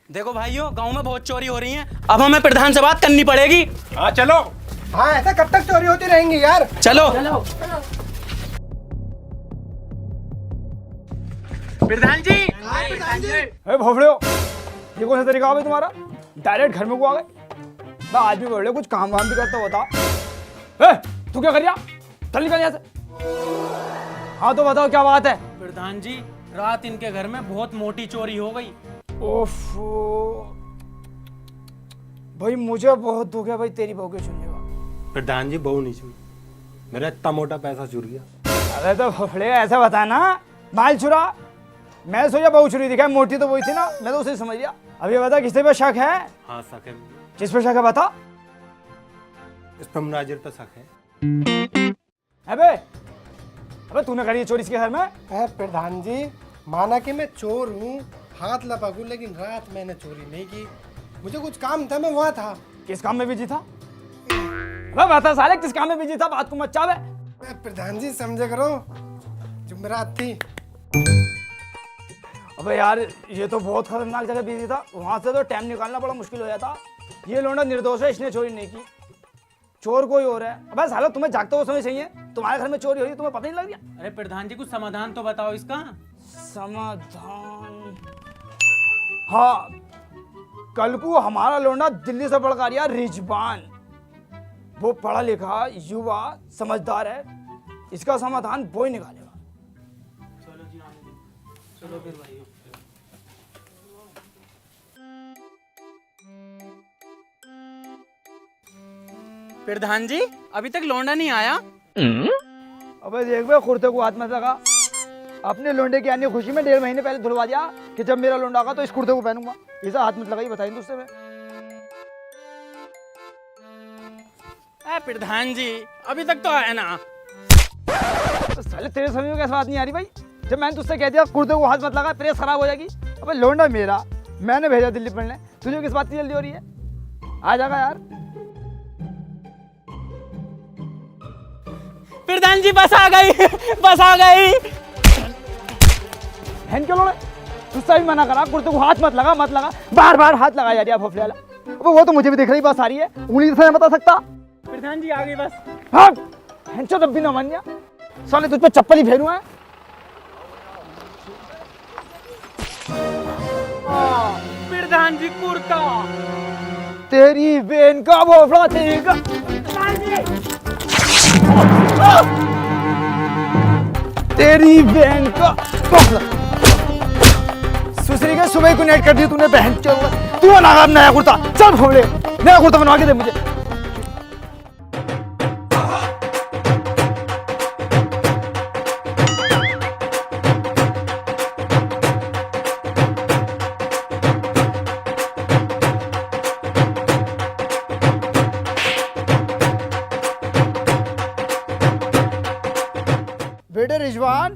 देखो भाइयों, गांव में बहुत चोरी हो रही है, अब हमें प्रधान से बात करनी पड़ेगी। हाँ चलो। हाँ, ऐसा कब तक चोरी होती रहेंगी यार। चलो। प्रधान जी। अरे भोफड़े हो, ये कौन सा तरीका है तुम्हारा? डायरेक्ट घर में को आ गए। मैं आदमी बोल रहे कुछ काम वाम भी करता होता। तू क्या कर रहा? चल निकल यहाँ से। हाँ तो बताओ क्या बात है? प्रधान जी, रात इनके घर में बहुत मोटी चोरी हो गई। ओफो भाई, मुझे बहुत दुख है भाई तेरी बहू के सुनने का। प्रधान जी बहू नहीं चुरी, मेरा इतना मोटा पैसा चुर गया। अरे तो भोफड़े ऐसा बता ना, माल चुरा। मैं सोचा बहू चुरी दिखा, मोटी तो वही थी ना, मैं तो उसे समझ गया। अब ये बता किससे पे शक है? हाँ शक है, किस पे शक है बता। इस पर मुनाजिर पर शक है। अबे अबे तूने करी है चोरी इसके घर में? प्रधान जी, माना कि मैं चोर हूँ, हाथ लपाकू, लेकिन रात मैंने चोरी नहीं की। मुझे कुछ काम था, मैं वहाँ था। किस काम में बिजी था? अबे बता साले, किस काम में बिजी था? बात को मत चावे। प्रधान जी समझे करो, जुमेरात थी। अबे यार, ये तो बहुत खतरनाक जगह बिजी था, वहां से तो टाइम निकालना बड़ा मुश्किल हो जाता। ये लौंडा निर्दोष है, इसने चोरी नहीं की, चोर कोई और है। अबे साला, तुम्हें जागते हुए समय चाहिए, तुम्हारे घर में चोरी हो रही, तुम्हें पता नहीं लग गया? अरे प्रधान जी, कुछ समाधान तो बताओ इसका। समाधान? हाँ, कल को हमारा लौंडा दिल्ली से पढ़कर आया रिजवान, वो पढ़ा लिखा युवा समझदार है, इसका समाधान वो ही निकालेगा। चलो जी, चलो फिर भाइयों। प्रधान जी, अभी तक लौंडा नहीं आया। अबे देख बे, कुर्ते को हाथ मत लगा। अपने लोंडे की आने खुशी में 1.5 महीने पहले धुलवा दिया कि जब मेरा लोंडा आगा तो इस कुर्ते को पहनूंगा। ऐसा हाथ मत लगाई, बताइए दोस्तों में। प्रधान जी, अभी तक तो आया ना। तो साले तेरे समझ में कैसे बात नहीं आ रही भाई? जब मैंने तुझसे कह दिया कुर्ते को हाथ मत लगा, प्रेस खराब हो जाएगी। अबे लोंडा मेरा, मैंने भेजा दिल्ली पढ़ने, तुझे किस बात की जल्दी हो रही है? आ जाएगा यार। प्रधान जी, बस आ गई, बस आ गई। हैन क्यों लोड़े? तुझसे भी मना करा, कुर्ते को हाथ मत लगा, मत लगा, बार बार हाथ लगा जा रही है भोफले वाला। अबे वो तो मुझे भी दिख रही, बस आ रही है, उंगली से नहीं बता सकता। प्रधान जी, आ गई बस। हाँ, हैंचो तब भी ना मान गया। साले तुझ पे चप्पल ही फेरूं है। प्रधान जी, कुर्ता। तेरी बहन का भोफड़ा तेरी का। तेरी बहन का भोफड़ा। सुसरी के सुबह को नेट कर दी तूने, बहन चल। तू ना नया कुर्ता, चल भोफड़े, नया कुर्ता बनवा के दे मुझे। बेटे रिजवान,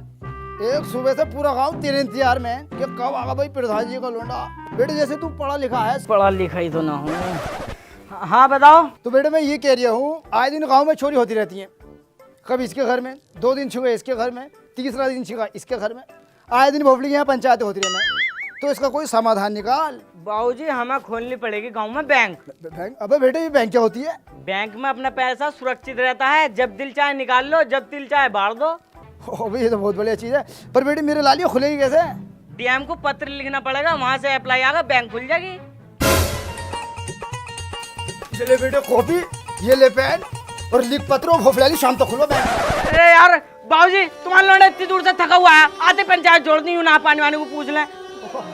एक सुबह से पूरा गांव तेरे इंतजार में कि कब आगा भाई प्रधान जी का लोंडा। बेटे जैसे तू पढ़ा लिखा है। पढ़ा लिखा ही तो ना हूँ। हाँ बताओ। तो बेटे मैं ये कह रहा हूँ, आए दिन गांव में चोरी होती रहती है। कभी इसके घर में, 2 दिन छुए इसके घर में, तीसरा दिन छिगा इसके घर में। आए दिन भोपली यहाँ पंचायतें होती रहना, तो इसका कोई समाधान निकाल। बाबूजी, हमें खोलनी पड़ेगी गांव में बैंक। बैंक? अबे बेटे ये बैंक क्या होती है? बैंक में अपना पैसा सुरक्षित रहता है, जब दिल चाहे निकाल लो, जब दिल चाहे बाढ़ दो। अबे ये तो बहुत बढ़िया चीज है, पर बेटे मेरे लालियो खुलेगी कैसे? डीएम को पत्र लिखना पड़ेगा, वहाँ से अप्लाई आगा, बैंक खुल जाएगी। ये ले बेटे कॉपी, ये ले पेन और लिख पत्र, भोपली शाम तक खुलो बैंक। अरे यार बाबूजी, तुम्हारा लौंडा इतनी दूर से थका हुआ है, आते पंचायत जोड़नी हूँ, ना पानी वाने को पूछ लें।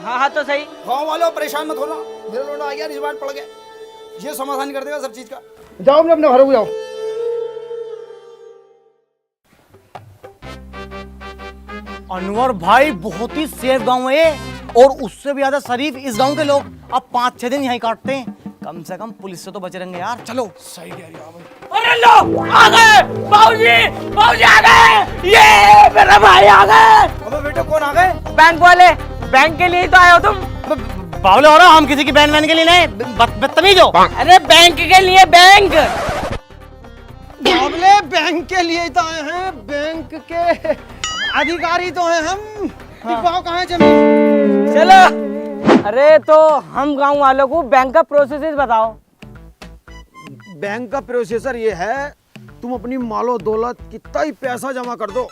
हाँ तो सही। गाँव वालों परेशान मत होना, मेरा लोंडा आ गया, रिजवान पड़ गया, ये समाधान कर देगा सब चीज का। जाओ अपने घर को जाओ। अनवर भाई, बहुत ही सेफ गांव है, और उससे भी ज्यादा शरीफ इस गांव के लोग। अब 5-6 दिन यहीं काटते हैं, कम से कम पुलिस से तो बचे रहेंगे यार। चलो। सही कह रही हो। अरे लो, आ गए बाबूजी, बाबूजी आ गए, ये मेरा भाई आ गए। अबे बेटे कौन आ गए? बैंक वाले, बैंक के लिए ही तो आए हो तुम। बावले हो रहा, हम किसी की बहन वहन के लिए नहीं, बदतमीज हो। अरे बैंक के लिए, बैंक। बावले बैंक के लिए तो आए हैं, बैंक के अधिकारी तो हैं हम। दिखाओ कहाँ है जमीन। चलो अरे तो हम गांव वालों को बैंक का प्रोसेस बताओ। बैंक का प्रोसेसर ये है, तुम अपनी मालो दौलत कितना ही पैसा जमा कर दो,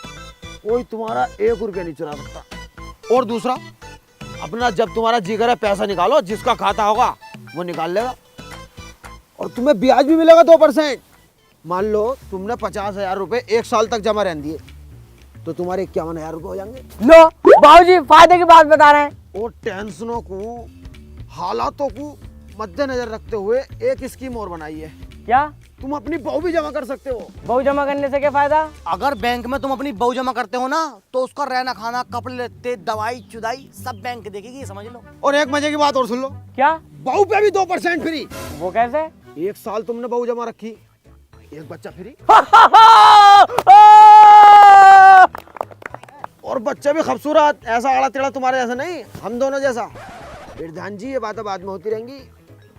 कोई तुम्हारा 1 रुपया नहीं चुरा सकता। और दूसरा, अपना जब तुम्हारा जी करे पैसा निकालो, जिसका खाता होगा वो निकाल लेगा और तुम्हें ब्याज भी मिलेगा 2%। मान लो तुमने 50,000 रुपए 1 साल तक जमा रहने दिए तो तुम्हारे 51,000 रुपए हो जाएंगे। लो बाबूजी फायदे की बात बता रहे हैं। और टेंशनों को, हालातों को मद्देनजर रखते हुए एक स्कीम और बनाई है। क्या? तुम अपनी बहू भी जमा कर सकते हो। बहू जमा करने से क्या फायदा? अगर बैंक में तुम अपनी बहू जमा करते हो ना तो उसका रहना खाना, कपड़े लत्ते, दवाई चुदाई सब बैंक देखेगी, समझ लो। और एक मजे की बात और सुन लो, क्या? बहू पे भी 2% फ्री। वो कैसे? 1 साल तुमने बहू जमा रखी, 1 बच्चा फ्री। और बच्चा भी खूबसूरत, ऐसा आड़ा टेढ़ा तुम्हारे जैसा नहीं, हम दोनों जैसा। प्रधान जी ये बातें बाद में होती रहेंगी,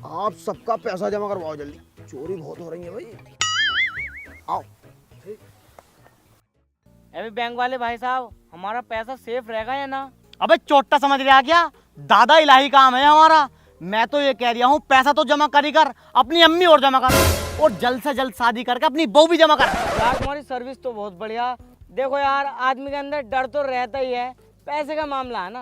आप सबका पैसा जमा करवाओ जल्दी, चोरी बहुत हो रही है भाई। आओ। अभी बैंक वाले भाई साहब, हमारा पैसा सेफ रहेगा या ना? अबे चोट्टा समझ रहा क्या? दादा इलाही काम है हमारा। मैं तो ये कह रहा हूँ पैसा तो जमा कर ही कर, अपनी अम्मी और जमा कर, और जल्द से जल्द शादी करके अपनी बहू भी जमा कर। यार तुम्हारी सर्विस तो बहुत बढ़िया। देखो यार, आदमी के अंदर डर तो रहता ही है, पैसे का मामला है ना।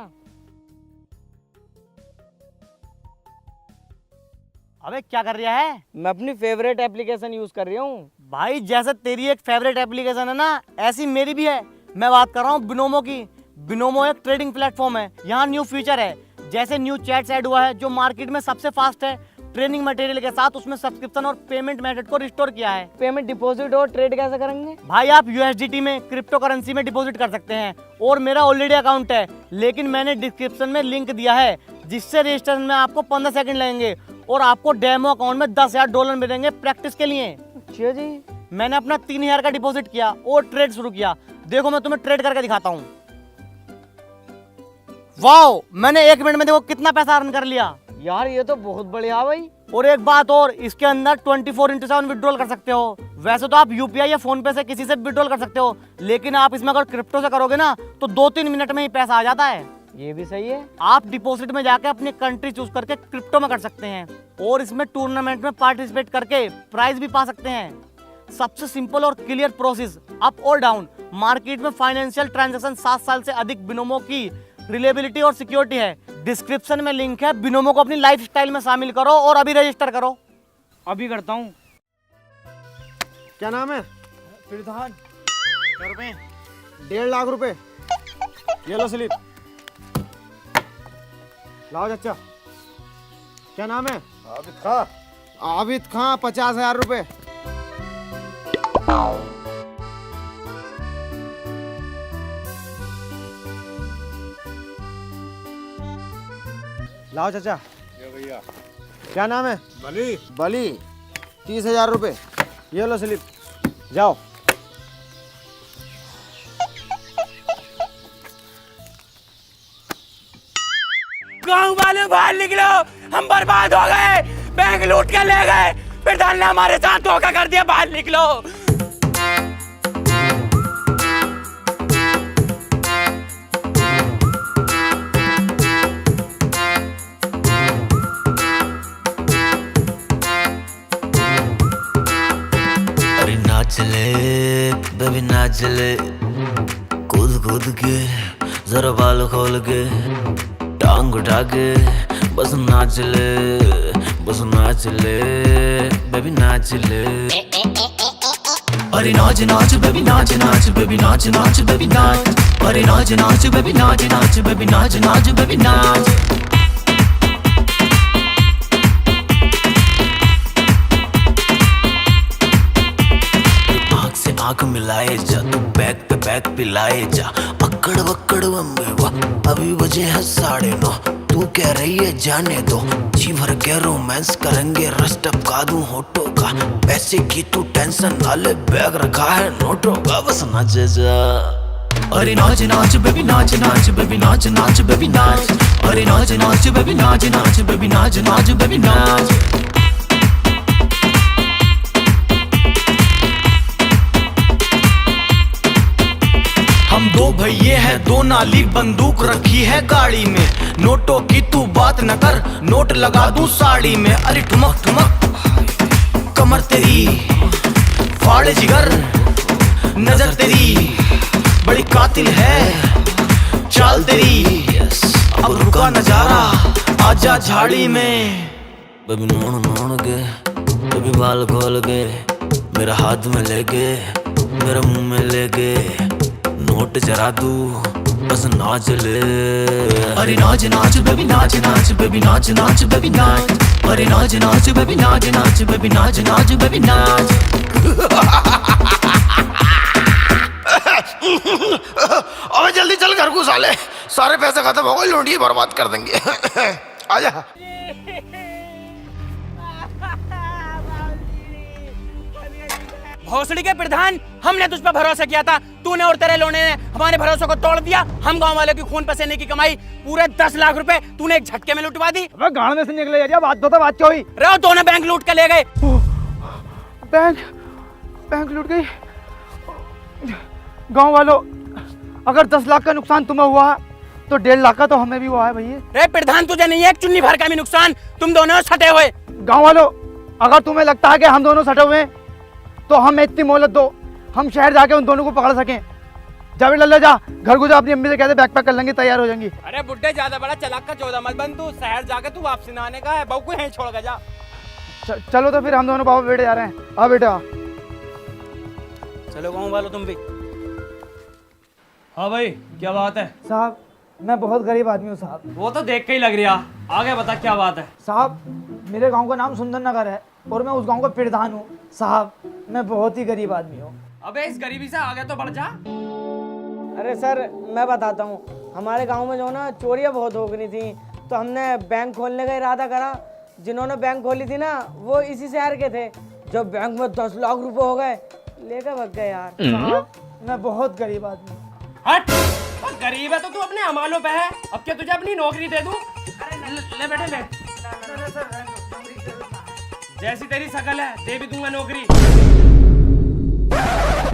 अबे क्या कर रहा है? मैं अपनी फेवरेट एप्लीकेशन यूज कर रही हूँ। भाई जैसे तेरी एक फेवरेट एप्लीकेशन है ना, ऐसी मेरी भी है। मैं बात कर रहा हूँ बिनोमो की। बिनोमो एक ट्रेडिंग प्लेटफॉर्म है। यहाँ न्यू फीचर है, जैसे न्यू चैट्स ऐड हुआ है जो मार्केट में सबसे फास्ट है। ट्रेनिंग मटेरियल के साथ उसमें सब्सक्रिप्शन और पेमेंट मेथड को रिस्टोर किया है। पेमेंट डिपॉजिट और ट्रेड कैसे करेंगे? भाई आप USDT में, क्रिप्टो करेंसी में डिपॉजिट कर सकते हैं। और मेरा ऑलरेडी अकाउंट है, लेकिन मैंने डिस्क्रिप्शन में लिंक दिया है जिससे रजिस्ट्रेशन में आपको 15 सेकंड लगेंगे और आपको डेमो अकाउंट में $10,000 मिलेंगे प्रैक्टिस के लिए। अच्छा जी। मैंने अपना 3,000 का डिपॉजिट किया और ट्रेड शुरू किया। देखो मैं तुम्हें ट्रेड करके दिखाता हूँ। वाओ, मैंने 1 मिनट में देखो कितना पैसा अर्न कर लिया। यार ये तो बहुत बढ़िया भाई। और एक बात और, इसके अंदर 24/7 विड्रॉल कर सकते हो। वैसे तो आप UPI या फोन पे से किसी से विड्रॉल कर सकते हो, लेकिन आप इसमें अगर क्रिप्टो से करोगे ना तो 2-3 मिनट में ही पैसा आ जाता है। ये भी सही है। आप डिपॉजिट में जाके अपनी कंट्री चूज करके क्रिप्टो में कर सकते हैं और इसमें टूर्नामेंट में पार्टिसिपेट करके प्राइज भी पा सकते हैं। सबसे सिंपल और क्लियर प्रोसेस, अप और डाउन। मार्केट में फाइनेंशियल ट्रांजैक्शन 7 साल से अधिक बिनोमो की रिलेबिलिटी और सिक्योरिटी है। डिस्क्रिप्शन में लिंक है, बिनोमो को अपनी लाइफस्टाइल में शामिल करो और अभी रजिस्टर करो। अभी करता हूँ। क्या नाम है? प्रधान। क्या रुपए? 1.5 लाख रुपए। ये लो स्लिप। लाओ चाचा। क्या नाम है? आबिद खां। आबिद खां, 50,000 रुपए। लाओ चाचा। भैया। क्या नाम है? बली। बली, 30,000 रुपए। ये लो स्लिप, जाओ। गांव वाले बाहर निकलो, हम बर्बाद हो गए, बैंक लूट के ले गए, प्रधान ने हमारे साथ धोखा कर दिया, बाहर निकलो। अरे नाच ले बेबी नाच ले, कूद कूद के जरा बाल खोल के, टांग उठा के बस नाच ले, बस नाच ले बेबी नाच ले। अरे नाच नाच बेबी नाच नाच बेबी नाच नाच बेबी नाच। अरे नाच नाच बेबी नाच नाच बेबी नाच नाच बेबी नाच। आंख मिलाए जा, तू बैक पे बैक पिलाए जा, अक्कड़ वक्कड़ बम्बे वाह, अभी बजे है 9:30। तू कह रही है जाने दो, जी भर के रोमांस करेंगे, रस टपका दूं होठों का, पैसे की तू टेंशन ना ले, बैग रखा है नोटों का, बस नाच जा। अरे नाच नाच बेबी नाच नाच बेबी नाच नाच बेबी नाच। अरे नाच नाच बेबी नाच नाच बेबी नाच नाच बेबी नाच। हम दो भैये है, दो नाली बंदूक रखी है गाड़ी में। नोटों की तू बात न कर, नोट लगा दूं साड़ी में। अरे ठुमक ठुमक कमर तेरी, फाड़े जिगर, नजर तेरी बड़ी कातिल है, चाल तेरी। अब रुका नजारा, आजा झाड़ी में। बेबी नोन नोन के, बेबी बाल खोल के, मेरा हाथ में लेके, मेरा मुंह में लेके, नोट जरा दू बस नाच ले। अरे नाच नाच बेबी नाच नाच, बेबी नाच नाच बेबी नाच। अरे नाच नाच बेबी नाच नाच, बेबी नाच नाच बेबी नाच। अबे जल्दी चल घर को साले, सारे पैसे खत्म हो गए, लौंडिये बर्बाद कर देंगे। आजा। भोसड़ी के प्रधान, हमने तुझ पर भरोसा किया था, तूने और तेरे लोने ने हमारे भरोसे को तोड़ दिया। हम गांव वालों की खून पसीने की कमाई पूरे 10 लाख रुपए तूने एक झटके में लुटवा दी। अबे गाड़ में से निकले यार, बात तो बात क्या हुई? रहो, दोनों बैंक लूट के ले गए। बैंक लूट गई। गांव वालों, अगर 10 लाख का नुकसान तुम्हें हुआ है तो 1.5 लाख का तो हमें भी हुआ है भैया। रे प्रधान, तुझे नहीं है एक चुन्नी भर का भी नुकसान, तुम दोनों सटे हुए। गांव वालों, अगर तुम्हें लगता है कि हम दोनों सटे हुए हैं तो हमें इतनी मोहलत दो, हम शहर जाके उन दोनों को पकड़ सकें। जावेद लल्ला, जा घर को जा, अपनी अम्मी से कहते बैग पैक कर लेंगे, तैयार हो जाएंगी। अरे बुड्ढे, ज्यादा बड़ा चलाक का चौदह मत बन, तू शहर जाके तू वापसी ना आने का है, बहू को यहीं छोड़ के जा। चलो तो फिर हम दोनों बाबा बेटे जा रहे हैं। आ बेटा। चलो गाँव वालों तुम भी। हाँ भाई, क्या बात है? साहब, मैं बहुत गरीब आदमी हूँ साहब। वो तो देख के ही लग रहा। आगे बता क्या बात है? साहब, मेरे गांव का नाम सुंदर नगर है और मैं उस गांव का प्रधान हूँ। साहब, मैं बहुत ही गरीब आदमी हूँ। अबे इस गरीबी से आगे तो बढ़ जा। अरे सर, मैं बताता हूँ, हमारे गांव में जो ना चोरियाँ बहुत हो गई थी, तो हमने बैंक खोलने का इरादा करा। जिन्होंने बैंक खोली थी ना, वो इसी शहर के थे। जब बैंक में 10 लाख रुपए हो गए, लेकर भाग गए यार। साहब, मैं बहुत गरीब आदमी हूँ। हट, और गरीब है तो तू अपने अमालों पे है। अब क्या तुझे अपनी नौकरी दे दूं? ले बेटे ले। जैसी तेरी शकल है, दे भी दूंगा नौकरी।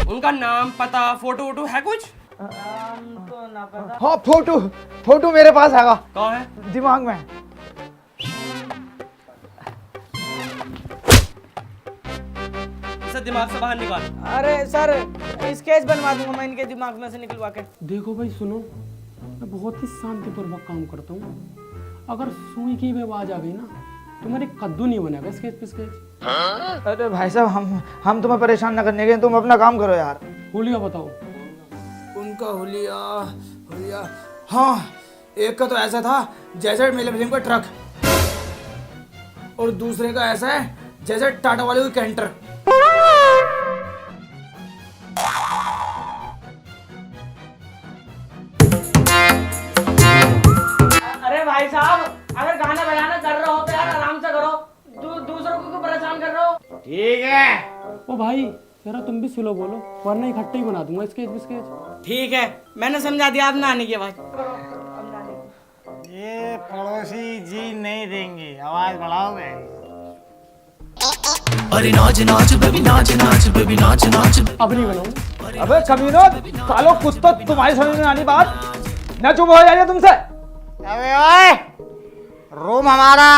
उनका नाम, पता, फोटो वोटो है कुछ? तो ना पता। हाँ, फोटो मेरे पास है। कहाँ है? दिमाग में। इसे दिमाग से बाहर निकाल। अरे सर, स्केच बनवा दूंगा मैं इनके दिमाग में से निकलवा के। देखो भाई सुनो, मैं बहुत ही शांतिपूर्वक काम करता हूँ। अगर सुई की भी आवाज आ गई ना तो मेरे कद्दू नहीं बनेगा स्केच पे स्केच। अरे भाई साहब, हम तुम्हें परेशान न करने के, तुम अपना काम करो यार। हुलिया बताओ। उनका हुलिया, हाँ, एक का तो ऐसा था जैसे मेले में का ट्रक, और दूसरे का ऐसा है जैसे टाटा वाले की कैंटर। अरे भाई साहब, अगर गाना बजाना कर रहे हो तो यार आराम से करो, दूसरों को क्यों परेशान कर रहे हो? ठीक है। ओ भाई, जरा तुम भी स्लो बोलो, वरना इकट्ठे ही बना दूंगा स्केच बिस्केच। ठीक है, मैंने समझा दिया, आप ना आने की आवाज। ये पड़ोसी जी नहीं देंगे, आवाज बढ़ाओगे? अरे नाच नाच बेबी नाच नाच, बेबी नाच नाच। अब नहीं बनाऊं। अबे कमीनो, सालो कुछ तो तुम्हारी समझ में आनी बात, न चुप हो जाइए तुमसे। अबे ओए, रूम हमारा,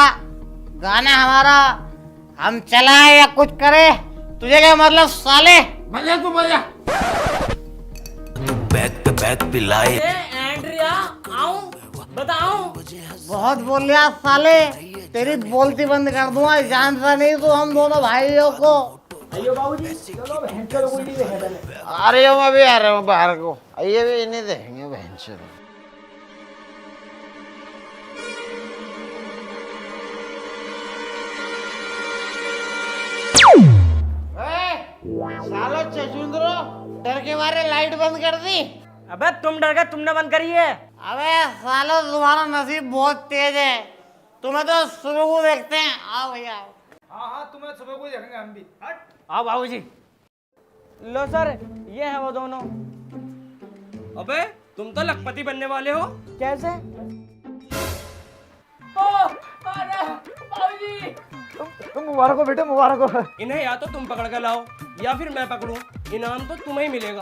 गाना हमारा, हम चलाए या कुछ करे, तुझे क्या मतलब साले? भैया तू भैया, तू बैक पे बैक पिलाए। एंड्रिया, आऊं बताऊं? बहुत बोल लिया साले, तेरी बोलती बंद कर दूंगा। जानता नहीं तू हम दोनों भाइयों को? अयो बाबूजी, चलो बहन चलो कोई नहीं देखेगा पहले। आ रही हूँ, मैं भी आ रहा हूँ बाहर को। ये भी इन्हें देखेंगे बहन से। सालो चचुंदरो, डर के मारे लाइट बंद कर दी। अबे तुम डर गए, तुमने बंद करी है। अबे सालो, तुम्हारा नसीब बहुत तेज है, तुम्हें तो सुबह को देखते हैं। आओ भैया। हाँ, तुम्हें सुबह को देखेंगे हम भी। आओ बाबूजी। लो सर, ये है वो दोनों। अबे तुम तो लखपति बनने वाले हो। कैसे? अरे बाबूजी, तुम मुबारक हो बेटे, मुबारक हो। इन्हें या तो तुम पकड़ कर लाओ या फिर मैं पकड़ूं, इनाम तो तुम्हें ही मिलेगा।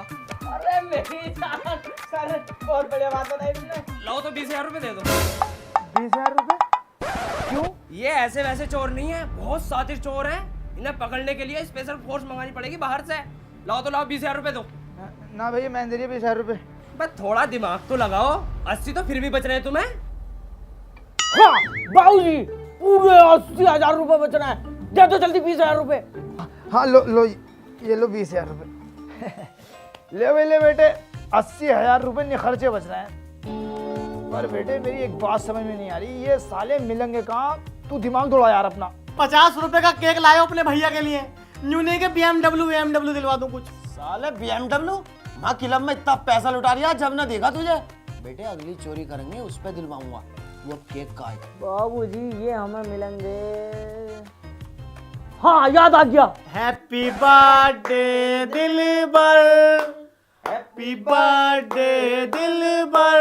अरे मेरी जान सर, बहुत बढ़िया बात बताई तुमने। लो तो 20,000 रुपए दे दो। 20,000 रुपए? क्यों? ये ऐसे वैसे चोर नहीं है, बहुत शातिर चोर हैं। इन्हें पकड़ने के लिए स्पेशल फोर्स मंगानी पड़ेगी बाहर से। लाओ तो लाओ, 20,000 रुपए दो। ना भैया, मैं दे रही 20,000 रुपए। बस थोड़ा दिमाग तो लगाओ, 80 तो फिर भी बच रहे हैं तुम्हें। हाँ बाबूजी, पूरे 80,000 रुपए बच रहे हैं, दे दो जल्दी 20,000 रुपए। हाँ लो ये लो 20,000 रुपए। ले बेटे, 80,000 रुपए निखर्चे बच रहे हैं। पर बेटे मेरी एक बात समझ में नहीं आ रही, ये साले मिलेंगे कहाँ? तू दिमाग दौड़ा यार अपना। 50 रुपए का केक लाए अपने भैया के लिए, न्यू नहीं के BMW दिलवा दूं कुछ। साले BMW माँ क्लब में इतना पैसा लुटा रिया, जब ना देखा तुझे। बेटे अगली चोरी करेंगे उस पे दिलवाऊंगा, वो केक का है। बाबूजी ये हमें मिलेंगे। हाँ याद आ गया। हैप्पी बर्थडे दिलबर, हैप्पी बर्थडे दिलबर,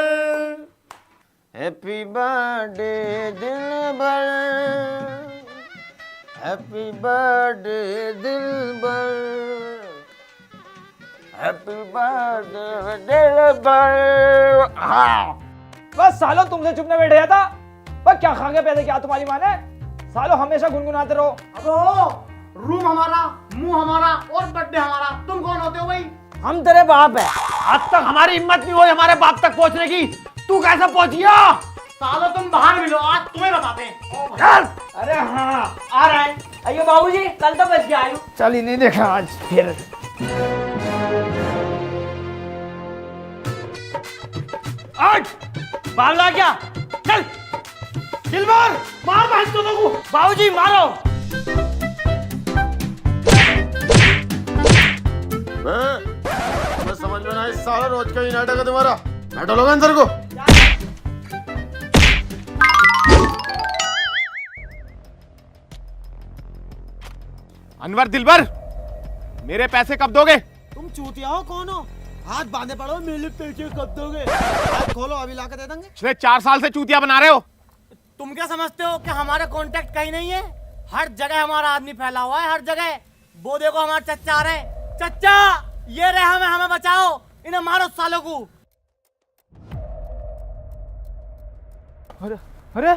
हैप्पी बर्थडे दिलबर, हैप्पी बर्थडे दिलबर, हैप्पी बर्थडे दिलबर। हाँ बस सालो तुमसे चुप न बैठ गया था। बस क्या खा के पैसे क्या तुम्हारी माँ ने? सालो हमेशा गुनगुनाते रहो। अब रूम हमारा, मुंह हमारा और बर्थडे हमारा। तुम कौन होते हो भाई? हम तेरे बाप है। आज तक हमारी हिम्मत नहीं हुई हमारे बाप तक पहुंचने की, तू कैसे पहुंचिया? सालो तुम बाहर मिलो, आज तुम्हें बताते हैं। अरे हाँ आ रहा है। अयो बाबूजी, कल तो बच गया। आयु चल ही नहीं देखा आज फिर। बावला क्या? चल दिलबर, मार बहन दोनों को। बाबूजी मारो। मैं समझ में ना, इस सारा रोज का ही नाटक है तुम्हारा। बैठो लोग अंदर को। अनवर, दिलबर, मेरे पैसे कब दोगे? तुम चूतिया हो, कौन हो? हाथ बांधे पड़ो, मेरे पैसे कब दोगे? हाथ खोलो, अभी लाके दे देंगे। पिछले 4 साल से चूतिया बना रहे हो। तुम क्या समझते हो कि हमारे कांटेक्ट कहीं नहीं है? हर जगह हमारा आदमी फैला हुआ है, हर जगह। वो देखो हमारे चच्चा आ रहे हैं। चच्चा ये रहे, हमें बचाओ, इन्हें मारो सालों को। अरे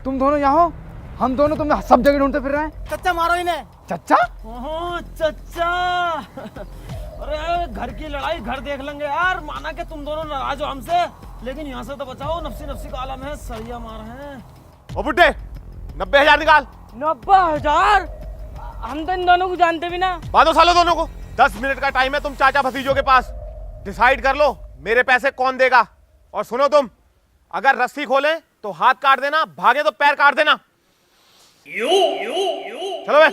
तुम दोनों यहाँ हो? हम दोनों तुम्हें सब जगह ढूंढते फिर रहे हैं। चच्चा मारो इन्हें। चच्चा? ओह चच्चा, अरे घर की लड़ाई घर देख लेंगे यार। माना कि तुम दोनों नाराज हो हमसे, लेकिन यहाँ से तो बचाओ, नफसी नफसी का आलम है, सरिया मार है। ओ बुड्ढे, 90,000 निकाल। 90,000? हम तो इन दोनों को जानते भी ना। बांधो सालों दोनों को। 10 मिनट का टाइम है तुम चाचा भतीजों के पास। डिसाइड कर लो मेरे पैसे कौन देगा। और सुनो तुम, अगर रस्सी खोले तो हाथ काट देना, भागे तो पैर काट देना। चलो बे।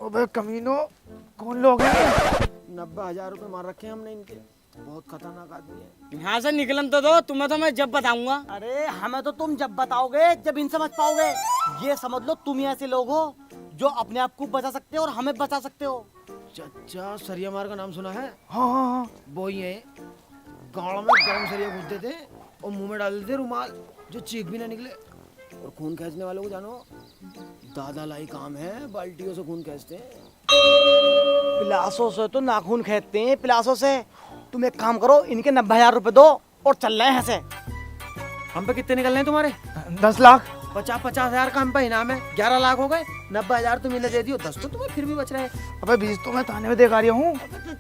ओबे कमीनो, कौन लोग हैं? 90,000 रुपए मार रखे हैं हमने इनके। बहुत खतरनाक आदमी है। यहाँ से निकलन तो दो, तुम्हें तो मैं जब बताऊंगा। अरे हमें तो तुम जब बताओगे, जब इनसे बच पाओगे। ये समझ लो तुम ही ऐसे लोग हो जो अपने आप को बचा सकते हो और हमें बचा सकते हो। चच्चा सरिया मार का नाम सुना है? हाँ। वो ही है, गाँव में गर्म सरिया घुसते थे और मुंह में डाल देते रुमाल, जो चीख भी ना निकले। और खून खींचने वालों को जानो, दादा लाई काम है, बाल्टियों से खून खींचते हैं। पिलासों से तो नाखून खींचते हैं, पिलासों से। तुम एक काम करो, इनके 90,000 रुपए दो और चल रहे हैं ऐसे। हम पे कितने निकलने हैं तुम्हारे? 10 लाख। 50,000 का हम पे इनाम है, 11 लाख हो गए। 90,000 तुम इन्हें दे दियो, 10 तो तुम्हें फिर भी बच रहे हैं। अबे 20 तो मैं थाने में देख आ रही हूँ।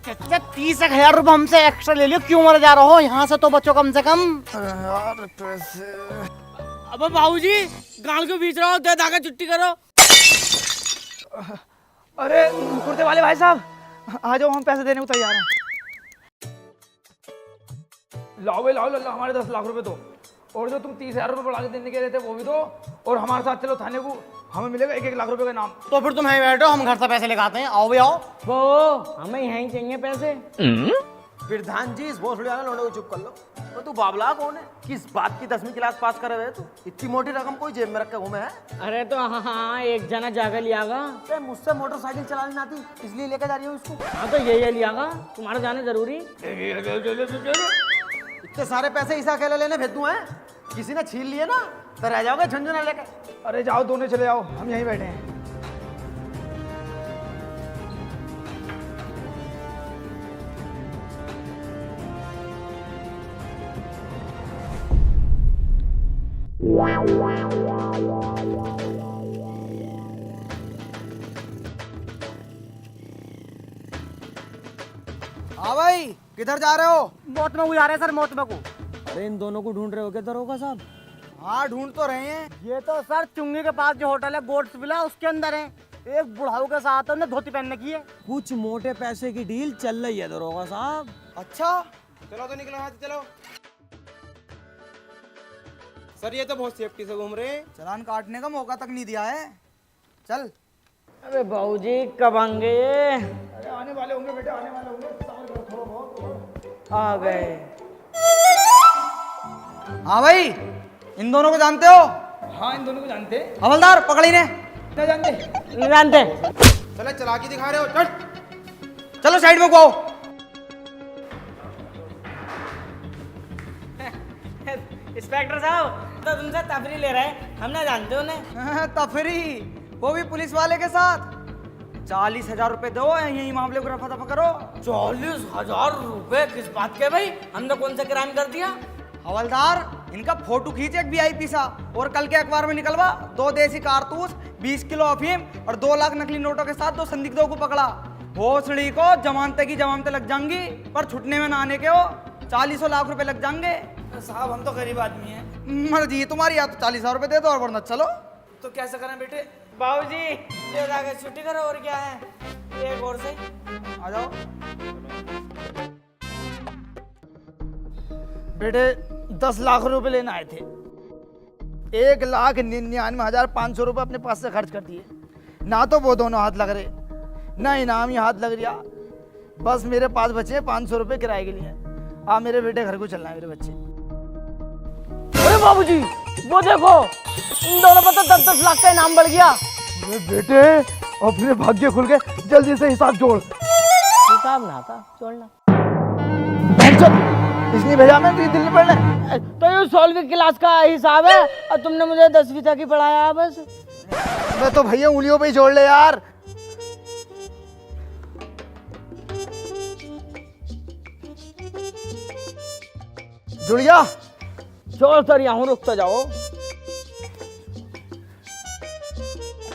चच्चा 30,000 रुपए हमसे एक्स्ट्रा ले लियो, क्यों मर जा रहे हो? यहाँ से तो बचो कम से कम। यार पैसे। अब बाबूजी, गाल को बीच रहा हो, दे धागा छुट्टी करो। अरे कुर्ते वाले भाई साहब, आ जाओ, हम पैसे देने को तैयार हैं। लाओ भाई, लाओ हमारे 10 लाख रुपए दो। और जो तुम 30,000 रुपए बढ़ा के देने के रहे थे वो भी दो। और हमारे साथ चलो थाने को, हमें मिलेगा 1-1 लाख रुपए का इनाम। तो फिर तुम यहीं बैठो, हम घर से पैसे लेकर आते हैं। आओ भी आओ। वो हमें यहीं चाहिए पैसे। प्रधान जी, इस भोसड़ी वाले लोगों को चुप कर लो। तो तू बाबला कौन है? किस बात की 10वीं क्लास पास करे हुए तू? इतनी मोटी रकम कोई जेब में रख के घूमे है? अरे तो हाँ, एक जना जाकर लियागा। मुझसे मोटरसाइकिल चलानी ना आती, इसलिए लेकर जा रही हूँ इसको। हाँ तो ये लियागा, तुम्हारा जाने जरूरी। इतने सारे पैसे इस अकेले लेने भेज दूं हैं? किसी ने छीन लिए ना तो रह जाओगे झंझना लेके। अरे जाओ, दोनों चले जाओ, हम यहीं बैठे हैं। हाँ भाई, किधर जा रहे हो? मौत में जा रहे हैं सर, मौत में को। अरे इन दोनों को ढूंढ रहे हो क्या दरोगा साहब? हाँ, ढूंढ तो रहे हैं। ये तो सर चुंगी के पास जो होटल है गोड्स विला, उसके अंदर है। एक बुढ़ाऊ के साथ उन्हें धोती पहनने की है। कुछ मोटे पैसे की डील चल रही है दरोगा साहब। अच्छा, चलो तो निकलो यहाँ से, चलो। सर ये तो बहुत सेफ्टी से घूम रहे हैं। चालान काटने का मौका तक नहीं दिया है। चल। अरे बाबूजी कब आएंगे ये? आने वाले होंगे बेटे, आने वाले होंगे, सब्र करो थोड़ा बहुत। आ गए। हाँ भाई, इन दोनों को जानते हो? हाँ, इन दोनों को जानते। हवलदार पकड़ी ने। क्या जानते? नहीं जानते। चलो चलाकी दिखा रहे हो, चल। चलो साइड में को आओ। इंस्पेक्टर साहब तो तुमसे तफरी ले रहे हैं, हम ना जानते उन्हें। तफरी, वो भी पुलिस वाले के साथ। 40,000 रुपए दो, यही मामले को रफा दफा करो। 40,000 रुपए किस बात के भाई? हमने कौन सा क्राइम कर दिया? हवलदार, इनका फोटो खींच एक VIP सा और कल के अखबार में निकलवा। 2 देसी कारतूस, 20 किलो अफीम और 2 लाख नकली नोटों के साथ 2 संदिग्धों को पकड़ा। भोसड़ी को जमानते की जमानतें लग जाएंगी, पर छुटने में ना आने के हो 40 लाख रुपए लग जाएंगे। साहब हम तो गरीब आदमी हैं। मर्जी तुम्हारी, या तो 40,000 रुपए दे दो और वरना चलो। तो कैसे करें बेटे? बाबूजी ये जाके छुट्टी करो, और क्या है? एक और से आ जाओ। बेटे 10 लाख रुपए लेने आए थे। 1,99,500 रुपए अपने पास से खर्च कर दिए। ना तो वो दोनों हाथ लग रहे, ना इनाम ही हाथ लग रहा। बस मेरे पास बचे हैं 500 रुपए किराए के लिए। आप मेरे बेटे घर को चलना है, मेरे बच्चे। अरे बाबूजी वो देखो, इन दोनों पर तो 10-10 लाख का इनाम बढ़ गया। अरे बेटे अपने भाग्य खुल गए, जल्दी से हिसाब जोड़। हिसाब ना था छोड़ना। इसने भेजा मैं तुझे दिल्ली पढ़ने। तो ये 16वीं क्लास का हिसाब है और तुमने मुझे 10वीं तक ही पढ़ाया बस। मैं तो भैया उंगलियों पे ही जोड़ ले यार। जुड़ गया? जोड़ कर यहाँ रुक तो जाओ।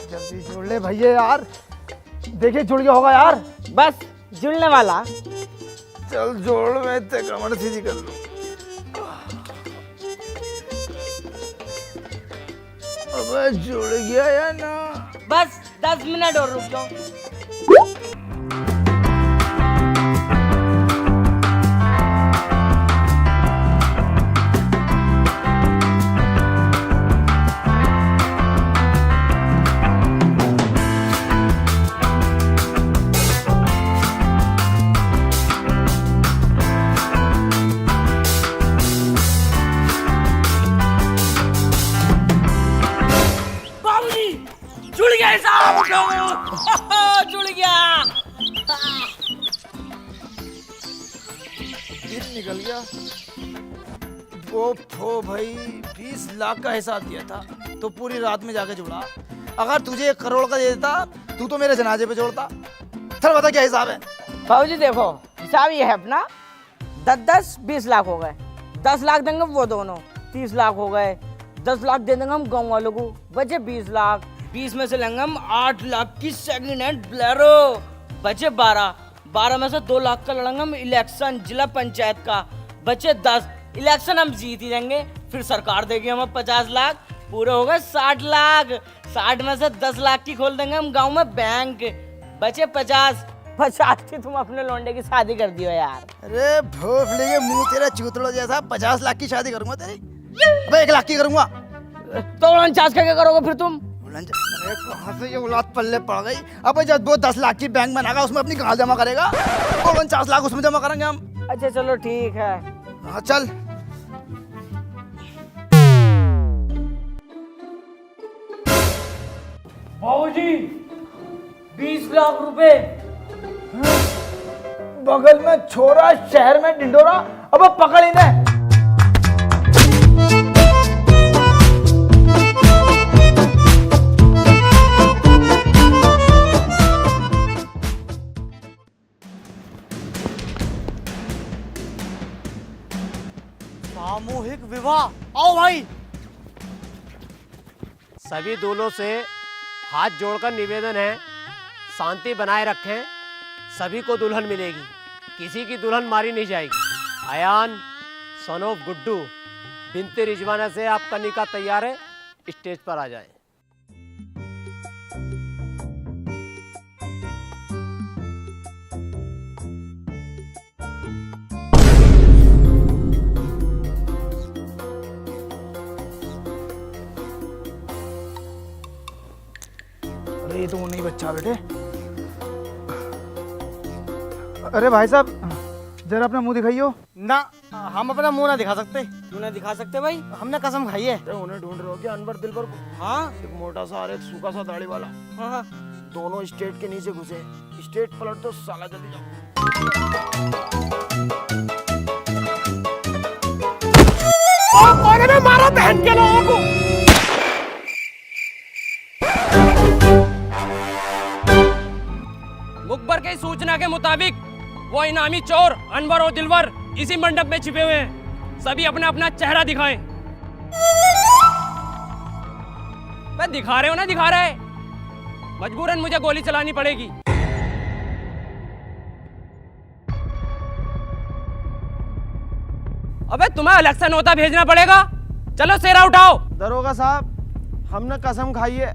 जल्दी जोड़ ले भैया यार, देखिए जुड़ गया होगा यार। बस जुड़ने वाला। चल जोड़, मैं इतने कमर सीधी कर लूं। अबे जुड़ गया या ना? बस 10 मिनट और रुक जाओ। जुड़ गया साहब, जुड़ गया। दिन निकल गया। वो भाई 20 लाख का हिसाब दिया था तो पूरी रात में जाके जुड़ा। अगर तुझे 1 करोड़ का दे देता तू तो मेरे जनाजे पे जोड़ता। चल बता क्या हिसाब है? बाबूजी देखो हिसाब ये है अपना, 10-10 20 लाख हो गए। 10 लाख देंगे वो दोनों, 30 लाख हो गए। 10 लाख दे देंगे हम गाँव वालों को, बचे 20 लाख। 20 में से लेंगे हम 8 लाख की सेकंड हैंड ब्लेरो, बचे 12 में से 2 लाख का लड़ेंगे हम इलेक्शन जिला पंचायत का, बचे 10। इलेक्शन हम जीत ही जाएंगे, फिर सरकार देगी हमें 50 लाख, पूरे हो गए 60 लाख। 60 में से 10 लाख की खोल देंगे हम गांव में बैंक, बचे 50 की तुम अपने लौंडे की शादी कर दियो यार। अरे भोसड़ी के मुंह तेरा चूतड़ो जैसा। 50 लाख की शादी करूंगा तेरी? अबे 1 लाख की करूंगा। तो 49 का क्या करोगे फिर तुम? अरे कहाँ से ये औलाद पल्ले पड़ गई? अब जब वो 10 लाख की बैंक बनाएगा उसमें अपनी गाल जमा करेगा, 49 लाख उसमें जमा करेंगे हम। अच्छा चलो ठीक है। हाँ चल। बाबूजी 20 लाख रुपए। बगल में छोरा, शहर में ढिंडोरा। अब पकड़ इन्हें। सामूहिक विवाह, आओ भाई। सभी दूल्हों से हाथ जोड़कर निवेदन है, शांति बनाए रखें, सभी को दुल्हन मिलेगी, किसी की दुल्हन मारी नहीं जाएगी। अयान, सन ऑफ गुड्डू, बिनते रिजवाना से आपका निकाह तैयार है, स्टेज पर आ जाए। अरे ये तो वो नहीं बच्चा बेटे। अरे भाई साहब जरा अपना मुंह दिखाइयो। ना, हम अपना मुंह ना दिखा सकते। क्यों ना दिखा सकते भाई? हमने कसम खाई है। उन्हें ढूंढ रहे हो क्या अनवर दिलबर को? हाँ एक मोटा सा और एक सूखा सा दाढ़ी वाला, हाँ। दोनों स्टेट के नीचे घुसे। स्टेट पलट दो साला, जल्दी जाओ। मारा बहन के लोगों को। मुखबर की सूचना के मुताबिक वो इनामी चोर अनवर और दिलवर इसी मंडप में छिपे हुए हैं। सभी अपना अपना चेहरा दिखाएं। मैं दिखा रहे हो ना, दिखा रहे, मजबूरन मुझे गोली चलानी पड़ेगी। अबे तुम्हें अलग से नोटा भेजना पड़ेगा। चलो सेरा उठाओ। दरोगा साहब, हमने कसम खाई है,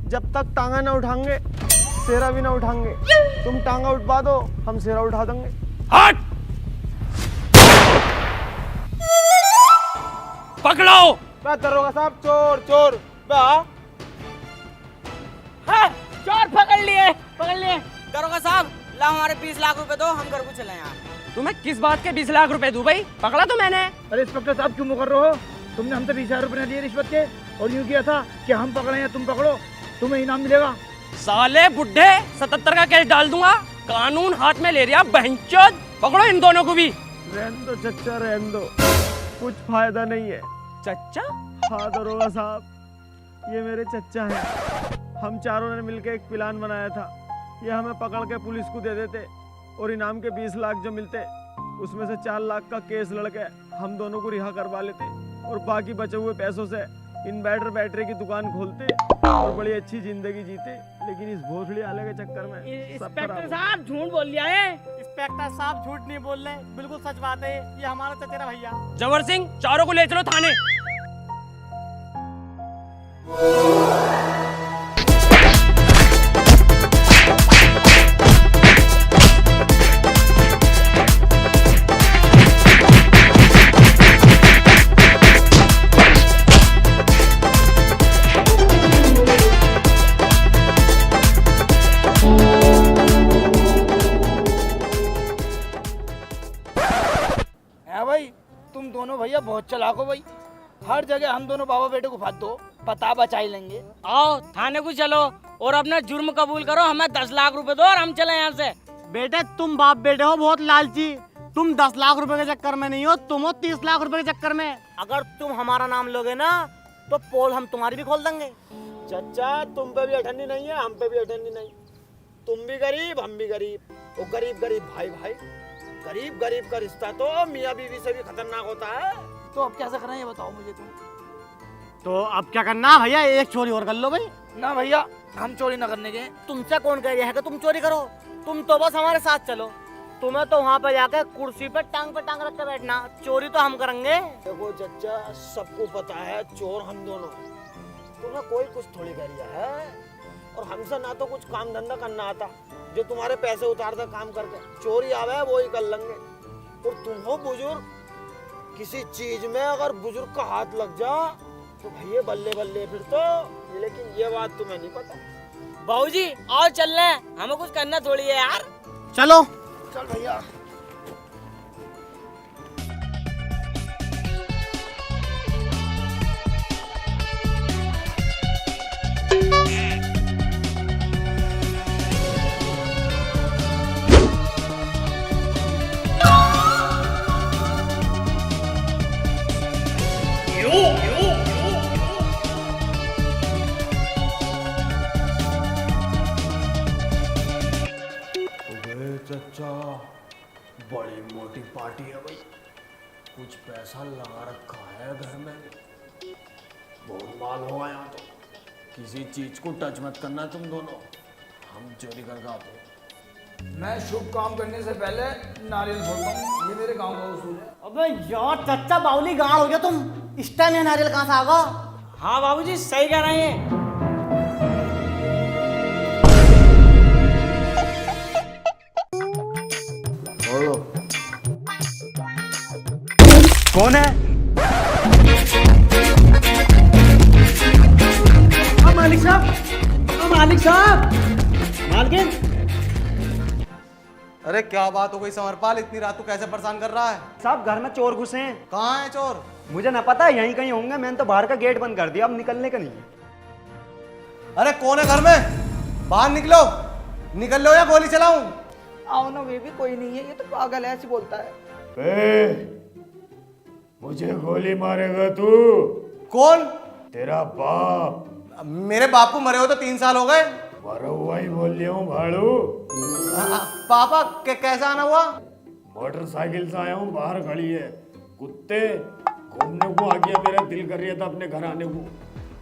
जब तक टांगा ना उठाएंगे सेरा भी ना उठाएंगे। तुम टांगा उठवा दो, हम सेरा उठा देंगे। हट! पकड़ो। दरोगा साहब, चोर चोर। हाँ, चोर पकड़ लिए, पकड़ लिए। दरोगा साहब लाओ हमारे 20 लाख रुपए दो, हम घर को चले यहाँ। तुम्हें किस बात के 20 लाख रुपए दूं भाई? पकड़ा तो मैंने। अरे इंस्पेक्टर साहब क्यों मुकर रहे हो? तुमने हमसे 20,000 रुपए दिए रिश्वत के और यूं किया था कि हम पकड़े या तुम पकड़ो, तुम्हें इनाम मिलेगा। साले बुड्ढे, 77 का केस डाल दूंगा। कानून हाथ में ले रिया बहनचोद। पकड़ो इन दोनों को भी। रहने दो चच्चा, रहने दो, कुछ फायदा नहीं है। चच्चा? हाँ दरोगा साहब, ये मेरे चच्चा हैं। हम चारों ने मिलकर एक प्लान बनाया था। ये हमें पकड़ के पुलिस को दे देते और इनाम के 20 लाख जो मिलते उसमें से 4 लाख का केस लड़के हम दोनों को रिहा करवा लेते और बाकी बचे हुए पैसों से इन्वर्टर बैटरी की दुकान खोलते और बड़ी अच्छी जिंदगी जीते। लेकिन इस भोसड़ी आले के चक्कर में इंस्पेक्टर साहब झूठ बोल लिया है। इंस्पेक्टर साहब झूठ नहीं बोल रहे, बिल्कुल सच बात है। ये हमारा चचेरा भैया। जवर सिंह, चारों को ले चलो थाने। भाई तुम दोनों भैया बहुत चालाक हो भाई। हर जगह हम दोनों बाबा बेटे को फाद दो, पता बचा ही लेंगे। आओ थाने को चलो और अपना जुर्म कबूल करो। हमें 10 लाख रुपए दो और हम चले यहाँ से। बेटे तुम बाप बेटे हो बहुत लालची। तुम 10 लाख रुपए के चक्कर में नहीं हो, तुम हो 30 लाख रुपए के चक्कर में। अगर तुम हमारा नाम लोगे ना तो पोल हम तुम्हारी भी खोल देंगे। चच्चा, तुम पे भी अठन्नी नहीं है, हम पे भी अठन्नी नहीं। तुम भी गरीब, हम भी गरीब। वो गरीब गरीब भाई भाई, गरीब गरीब का रिश्ता तो मियाँ बीवी से भी खतरनाक होता है। तो अब कैसे करना है ये बताओ मुझे तुम। तो अब क्या करना भैया, एक चोरी और कर लो भाई। ना भैया हम चोरी ना करने के। तुमसे कौन कह रहा है कि तुम चोरी करो? तुम तो बस हमारे साथ चलो। तुम्हें तो वहाँ पे जाकर कुर्सी पे टांग रख के बैठना, चोरी तो हम करेंगे। देखो चच्चा, सबको पता है चोर हम दोनों हैं। तुम्हें कोई कुछ थोड़ी कर रिया है और हमसे ना तो कुछ काम धंधा करना आता, जो तुम्हारे पैसे उतारते काम करके चोरी आवे वो ही कर लेंगे। और तुम हो बुजुर्ग, किसी चीज में अगर बुजुर्ग का हाथ लग जा तो भैया बल्ले बल्ले फिर तो। लेकिन ये बात तुम्हें नहीं पता। बाबूजी और चल रहे हैं, हमें कुछ करना थोड़ी है यार। चलो चल भैया। चच्चा, बड़ी मोटी पार्टी है भाई। कुछ पैसा लगा रखा है घर में, बहुत माल होगा यहाँ तो। किसी चीज को टच मत करना तुम दोनों, हम चोरी करके आते हैं। मैं शुभ काम करने से पहले नारियल फोड़ता हूँ, ये मेरे गांव का उसूल है। अबे यार चच्चा बाउली गाड़ हो गया तुम, इस टाइम ये नारियल कहाँ से आ गया? हाँ बाबूजी सही कह रहे हैं। कौन है? मालिक साहब, मालिक साहब, मालकिन। अरे क्या बात हो गई समरपाल, इतनी रात को कैसे परेशान कर रहा है? साहब घर में चोर घुसे हैं। कहाँ है चोर? मुझे ना पता, यहीं कहीं होंगे, मैंने तो बाहर का गेट बंद कर दिया, अब निकलने का नहीं है। अरे कौन है घर में? बाहर निकलो, निकल लो या गोली चलाऊं? आओ ना बेबी, कोई नहीं है, ये तो पागल है, ऐसे बोलता है। मुझे गोली मारेगा तू? कौन? तेरा बाप। मेरे बाप को मरे हो तो 3 साल हो गए। मरा हुआ ही बोल लिया हूँ भाड़ू। पापा कैसा आना हुआ? मोटरसाइकिल से आया हूँ, बाहर खड़ी है। कुत्ते घूमने को आ गया, मेरा दिल कर रहा था अपने घर आने को।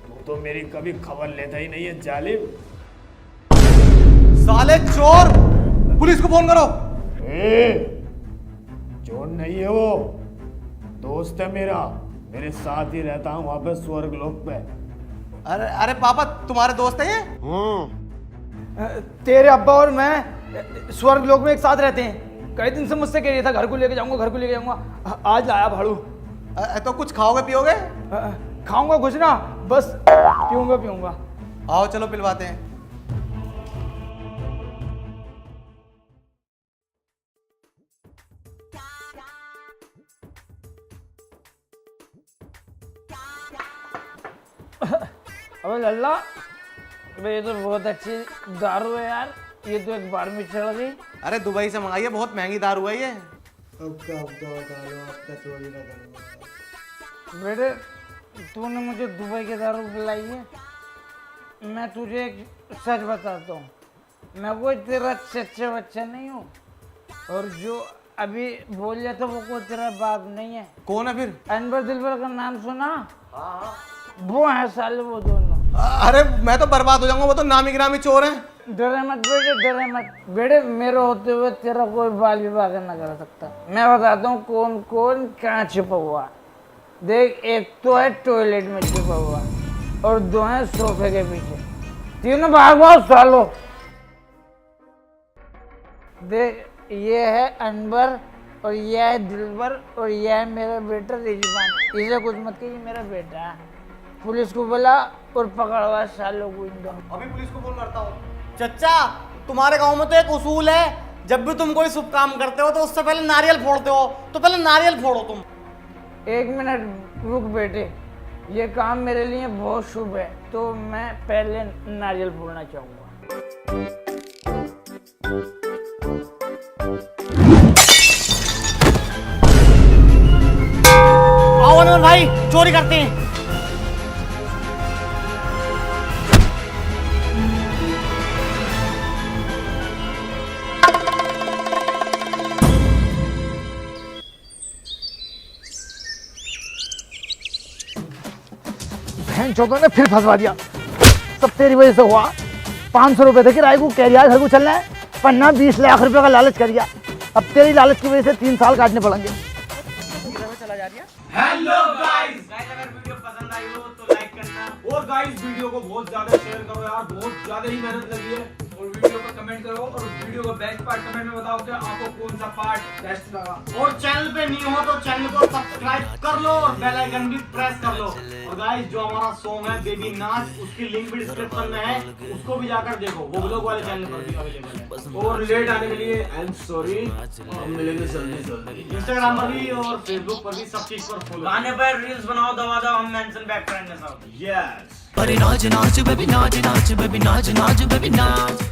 तू तो मेरी कभी खबर लेता ही नहीं है जालिम। साले चोर, पुलिस को फोन करो। चोर नहीं है वो, दोस्त है मेरा, मेरे साथ ही रहता हूँ वहां पे स्वर्ग लोक पे। अरे अरे पापा तुम्हारे दोस्त है ये? तेरे अब्बा और मैं स्वर्ग लोक में एक साथ रहते हैं। कई दिन से मुझसे कह रहा था घर को लेके जाऊंगा, घर को लेके जाऊंगा, आज लाया भाड़ू। तो कुछ खाओगे पियोगे? खाऊंगा कुछ ना, बस पीऊंगा। आओ चलो पिलवाते हैं। अबे लल्ला, ये तो बहुत अच्छी दारू है यार, ये तो एक बार में चढ़ गई। अरे दुबई से मंगाई है, बहुत महंगी दारू है ये। अब क्या बता लो, आपका चोरी का करूँगा। बेटे तूने मुझे दुबई की दारू पिलाई है, मैं तुझे एक सच बताता हूँ, मैं कोई तेरा चच्चा बच्चा नहीं हूँ, और जो अभी बोल लिया था वो कोई तेरा बाप नहीं है। कौन है फिर? अनवर दिलबर का नाम सुना? वो है साले वो दोनों। अरे मैं तो बर्बाद हो जाऊंगा, वो तो नामी गिरामी चोर हैं। डरे मत बेटे, डरे मत बेटे, मेरे होते हुए तेरा कोई बाल विवाह ना कर सकता। मैं बताता हूँ कौन कौन कहाँ छिपा हुआ। देख, एक तो है टॉयलेट में छिपा हुआ, और 2 है सोफे के पीछे, 3 भागो सालो। देख, ये है अनवर, और ये है दिलबर, और ये है मेरा बेटा रिजवान। इसे कुछ मत कहिए, मेरा बेटा है। पुलिस को बुला और पकड़वा सालों को इन दोनों। अभी पुलिस को फोन करता हूँ। चच्चा तुम्हारे गांव में तो एक उसूल है, जब भी तुम कोई शुभ काम करते हो तो उससे पहले नारियल फोड़ते हो, तो पहले नारियल फोड़ो तुम। 1 मिनट रुक बेटे, ये काम मेरे लिए बहुत शुभ है, तो मैं पहले नारियल फोड़ना चाहूँगा। आओ अनवर भाई, चोरी करते हैं। चौधरी ने फिर फंसवा दिया, सब तेरी वजह से हुआ। 500 रुपए थे किराए को, कह रहा घर को चलना है, पन्ना 20 लाख रुपए का लालच कर दिया। अब तेरी लालच की वजह से 3 साल काटने पड़ेंगे। हेलो गाइस, अगर वीडियो पसंद आई हो तो लाइक करना, और गाइस वीडियो को बहुत ज्यादा शेयर करो यार, बहुत ज्यादा ही मेहनत लगी है। और वीडियो को कमेंट करो, और वीडियो का बेस्ट पार्ट कमेंट में बताओ कि आपको कौन सा पार्ट बेस्ट लगा। और चैनल पे न्यू हो तो चैनल को सब्सक्राइब कर लो, और बेल आइकन भी प्रेस कर लो। और गाइस जो हमारा सॉन्ग है बेबी नाच, उसकी लिंक भी डिस्क्रिप्शन में है, उसको भी जाकर देखो, वो ब्लॉग वाले चैनल पर भी अवेलेबल है। और लेट आने के लिए आई एम सॉरी, हम मिलेंगे जल्दी। इंस्टाग्राम पर भी और फेसबुक पर भी सब चीज पर फॉलो। गाने पर रील्स बनाओ, दबा दो, हम मेंशन बैक करेंगे सब। यस। अरे नाच नाच बेबी नाच नाच बेबी नाच नाच बेबी नाच